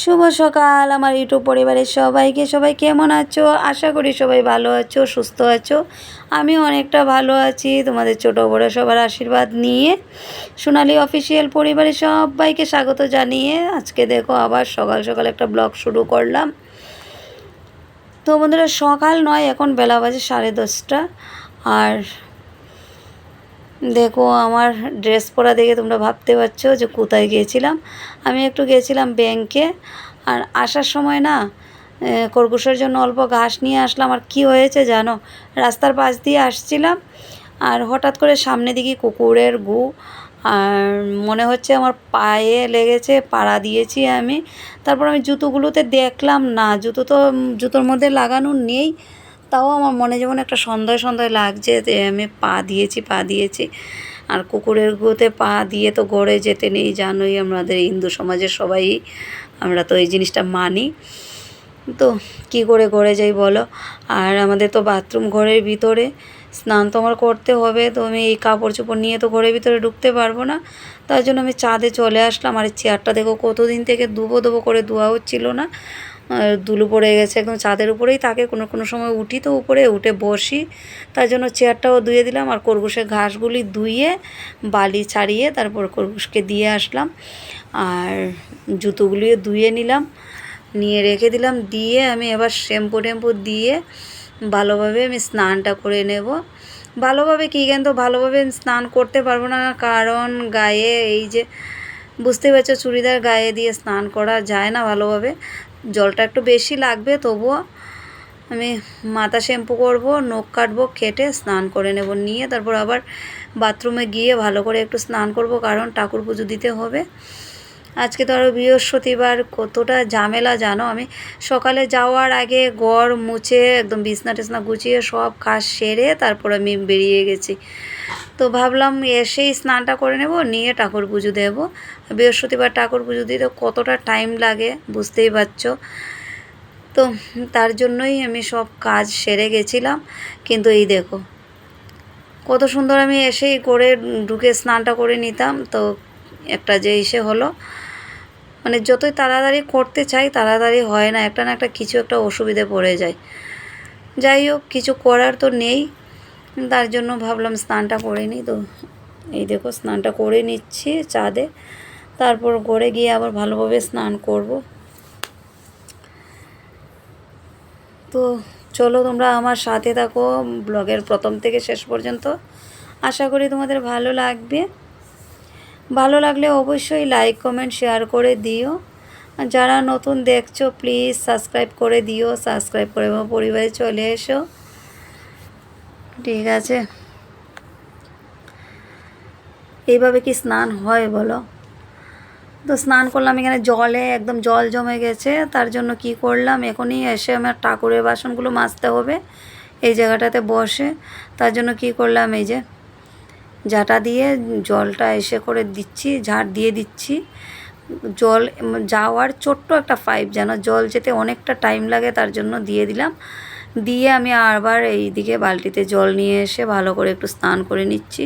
শুভ সকাল আমার ইউটিউব পরিবারের সবাইকে। সবাই কেমন আছো? আশা করি সবাই ভালো আছো, সুস্থ আছো। আমিও অনেকটা ভালো আছি তোমাদের ছোট বড় সবার আশীর্বাদ নিয়ে। সোনালী অফিসিয়াল পরিবারের সবাইকে স্বাগত জানিয়ে আজকে দেখো আবার সকাল সকাল একটা ব্লগ শুরু করলাম। তো বন্ধুরা, সকাল নয়, এখন বেলা বাজে 10:30। আর দেখো আমার ড্রেস পরা দেখে তোমরা ভাবতে পারছো যে কোথায় গিয়েছিলাম। আমি একটু গিয়েছিলাম ব্যাংকে। আর আসার সময় না খরগোশের জন্য অল্প ঘাস নিয়ে আসলাম। আর কি হয়েছে জানো, রাস্তার পাশ দিয়ে আসছিলাম আর হঠাৎ করে সামনে দিকে কুকুরের গু, আর মনে হচ্ছে আমার পায়ে লেগেছে, পাড়া দিয়েছি আমি। তারপর আমি জুতোগুলোতে দেখলাম না, জুতোর মধ্যে লাগানো নেই। তাও আমার মনে যেমন একটা সন্দেহ সন্দেহ লাগছে যে আমি পা দিয়েছি। আর কুকুরের গুতে পা দিয়ে তো গড়ে যেতে নেই, জানোই আমাদের হিন্দু সমাজের সবাই আমরা তো এই জিনিসটা মানি। তো কি করে গড়ে যাই বলো। আর আমাদের তো বাথরুম ঘরের ভিতরে, স্নান তো আমার করতে হবে। তো আমি এই কাপড় চোপড় নিয়ে তো ঘরের ভিতরে ঢুকতে পারবো না। তার জন্য আমি ছাদে চলে আসলাম। আর চেয়ারটা দেখো কতদিন থেকে ধোবো করে ধোয়া হচ্ছিল না, ধুলো পড়ে গেছে। একদম ছাদের উপরেই থাকে, কোনো সময় উঠি তো উপরে উঠে বসি। তার জন্য চেয়ারটাও ধুয়ে দিলাম। আর খরগোশের ঘাসগুলি ধুয়ে বালি ছাড়িয়ে তারপর খরগোশকে দিয়ে আসলাম। আর জুতোগুলিও ধুয়ে নিয়ে রেখে দিলাম। দিয়ে আমি এবার শ্যাম্পু দিয়ে ভালোভাবে আমি স্নানটা করে নেব। ভালোভাবে কী কিন্তু ভালোভাবে আমি স্নান করতে পারবো না, কারণ গায়ে এই যে বুঝতে পারছো চুড়িদার গায়ে দিয়ে স্নান করা যায় না ভালোভাবে। জলটা একটু বেশি লাগবে, তবুও আমি মাথা শ্যাম্পু করব, নখ কাটবো, কেটে স্নান করে নেব। নিয়ে তারপর আবার বাথরুমে গিয়ে ভালো করে একটু স্নান করব, কারণ ঠাকুর পুজো দিতে হবে। আজকে তো আরও বৃহস্পতিবার, কতটা ঝামেলা জানো। আমি সকালে যাওয়ার আগে ঘর মুছে একদম বিছনা টিছনা গুছিয়ে সব কাজ সেরে তারপর আমি বেরিয়ে গেছি। তো ভাবলাম এসেই স্নানটা করে নেব, নিয়ে ঠাকুর পুজো দেব। বৃহস্পতিবার ঠাকুর পুজো দিতে কতটা টাইম লাগে বুঝতেই পারছো। তো তার জন্যই আমি সব কাজ সেরে গেছিলাম। কিন্তু এই দেখো কত সুন্দর, আমি এসেই করে ঢুকে স্নানটা করে নিতাম। তো একটা যে এসে হলো, মানে যতই তাড়াতাড়ি করতে চাই তাড়াতাড়ি হয় না, একটা না একটা কিছু একটা অসুবিধে পড়ে যায়। যাই হোক, কিছু করার তো নেই। তার জন্য ভাবলাম স্নানটা করে নিই। তো এই দেখো স্নানটা করে নিচ্ছি ছাদে, তারপর ঘরে গিয়ে আবার ভালোভাবে স্নান করব। তো চলো তোমরা আমার সাথে থাকো ব্লগের প্রথম থেকে শেষ পর্যন্ত। আশা করি তোমাদের ভালো লাগবে। ভালো লাগলে অবশ্যই লাইক কমেন্ট শেয়ার করে দিও। আর যারা নতুন দেখছো প্লিজ সাবস্ক্রাইব করে দিও। সাবস্ক্রাইব করে আমার পরিবারে চলে এসো, ঠিক আছে? এইভাবে কি স্নান হয় বলো? তো স্নান করলাম, এখানে জলে একদম জল জমে গেছে। তার জন্য কি করলাম, এখনই এসে আমার ঠাকুরের বাসনগুলো মাজতে হবে এই জায়গাটাতে বসে। তার জন্য কি করলাম, এই যে ঝাঁটা দিয়ে জলটা এসে করে দিচ্ছি, ঝাড় দিয়ে দিচ্ছি। জল যাওয়ার ছোট্ট একটা পাইপ, যেন জল যেতে অনেকটা টাইম লাগে, তার জন্য দিয়ে দিলাম। দিয়ে আমি আবার এই দিকে বালতিতে জল নিয়ে এসে ভালো করে একটু স্নান করে নিচ্ছি।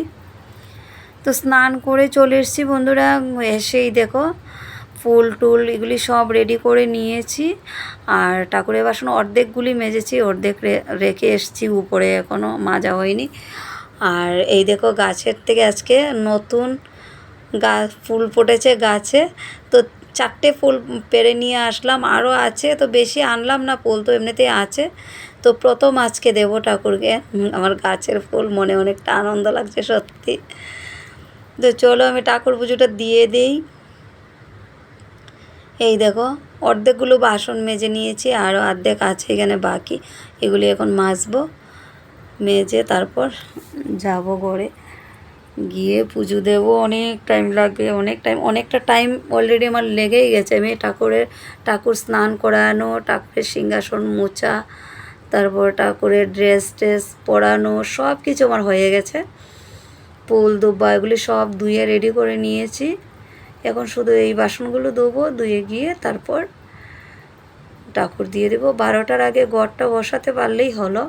তো স্নান করে চলে এসেছি বন্ধুরা। এসেই দেখো ফুল টুল এগুলি সব রেডি করে নিয়েছি। আর ঠাকুরের বাসন অর্ধেকগুলি মেজেছি, অর্ধেক রেখে এসেছি উপরে, এখনও মাজা হয়নি। আর এই দেখো গাছের থেকে আজকে নতুন ফুল ফুটেছে গাছে। তো 4টে ফুল পেড়ে নিয়ে আসলাম, আরও আছে, তো বেশি আনলাম না, ফুল তো এমনিতেই আছে। তো প্রথম আজকে দেব ঠাকুরকে আমার গাছের ফুল, মনে অনেকটা আনন্দ লাগছে সত্যি। তো চলো আমি ঠাকুর পুজোটা দিয়ে দিই। এই দেখো অর্ধেকগুলো বাসন মেজে নিয়েছি, আরও অর্ধেক আছে এখানে বাকি, এগুলি এখন মাজবো। মেজে তারপর যাব ঘরে, গিয়ে পুজো দেবো। অনেক টাইম লাগবে, অনেকটা টাইম অলরেডি আমার লেগেই গেছে। আমি ঠাকুর স্নান করানো, ঠাকুরের সিংহাসন মোছা, তারপর ঠাকুরের ড্রেস পরানো, সব কিছু আমার হয়ে গেছে। ফুল দুব্বা এগুলি সব ধুয়ে রেডি করে নিয়েছি। এখন শুধু এই বাসনগুলো ধোবো, ধুয়ে গিয়ে তারপর ঠাকুর দিয়ে দেবো। 12টার আগে ঘরটা বসাতে পারলেই হলো।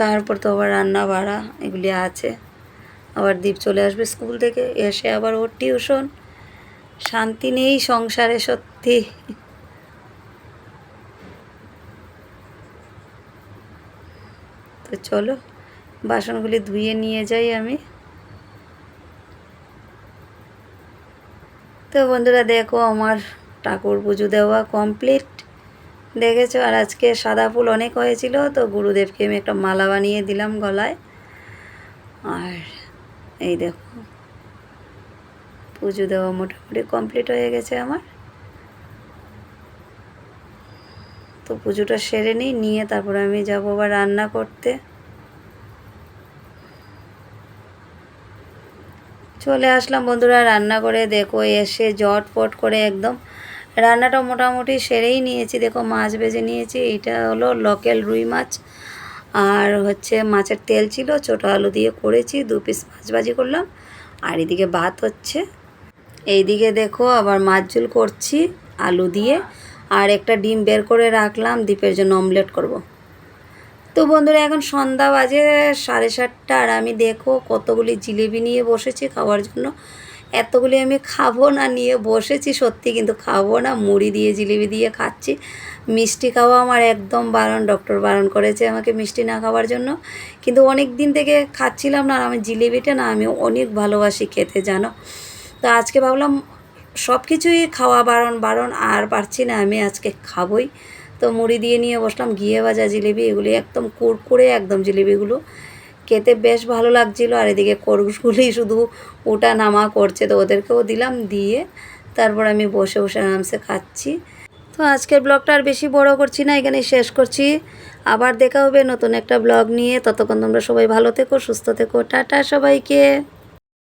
তারপর তো আবার রান্না বাড়া এগুলি আছে। আবার দীপ চলে আসবে স্কুল থেকে, এসে আবার ওর টিউশন। শান্তি নেই সংসারে সত্যি। তো চলো বাসনগুলি ধুয়ে নিয়ে যাই আমি। তো বন্ধুরা দেখো আমার ঠাকুর পুজো দেওয়া কমপ্লিট, দেখেছো। আর আজকে সাদা ফুল অনেক হয়েছিল, তো গুরুদেবকে আমি একটা মালা বানিয়ে দিলাম গলায়। আর এই দেখো পুজো দেওয়া মোটামুটি কমপ্লিট হয়ে গেছে আমার। তো পুজোটা সেরে নিয়ে তারপরে আমি যাবো আবার রান্না করতে। চলে আসলাম বন্ধুরা রান্না করে। দেখো এসে জটপট করে একদম রান্নাটা মোটামুটি সেরেই নিয়েছি। দেখো মাছ ভেজে নিয়েছি, এইটা হলো লোকাল রুই মাছ। আর হচ্ছে মাছের তেল ছিল, ছোটো আলু দিয়ে করেছি, 2 পিস মাছ ভাজি করলাম। আর এদিকে ভাত হচ্ছে। এইদিকে দেখো আবার মাছ ঝোল করছি আলু দিয়ে। আর একটা ডিম বের করে রাখলাম দ্বীপের জন্য অমলেট করব। তো বন্ধুরা এখন সন্ধ্যা বাজে 7:30, আর আমি দেখো কতগুলি জিলিপি নিয়ে বসেছি খাওয়ার জন্য। এতগুলি আমি খাবো না, নিয়ে বসেছি সত্যি, কিন্তু খাবো না। মুড়ি দিয়ে জিলিপি দিয়ে খাচ্ছি। মিষ্টি খাওয়া আমার একদম বারণ, ডক্টর বারণ করেছে আমাকে মিষ্টি না খাওয়ার জন্য। কিন্তু অনেক দিন থেকে খাচ্ছিলাম না। আর আমি জিলিপিটা না আমি অনেক ভালোবাসি খেতে, জানো। তো আজকে ভাবলাম সব কিছুই খাওয়া বারণ, আর পারছি না, আমি আজকে খাবই। তো মুড়ি দিয়ে নিয়ে বসলাম, ঘিয়ে ভাজা জিলিপি, এগুলি একদম কুরকুরে একদম জিলিপিগুলো খেতে বেশ ভালো লাগছিলো। আর এদিকে খরগোশগুলি শুধু ওটা নামা করছে, তো ওদেরকেও দিলাম, দিয়ে তারপর আমি বসে বসে আরামসে খাচ্ছি। তো আজকের ব্লগটা আর বেশি বড় করছি না, এখানে শেষ করছি। আবার দেখা হবে নতুন একটা ব্লগ নিয়ে। ততক্ষণ তোমরা সবাই ভালো থেকো, সুস্থ থেকো। টাটা সবাইকে।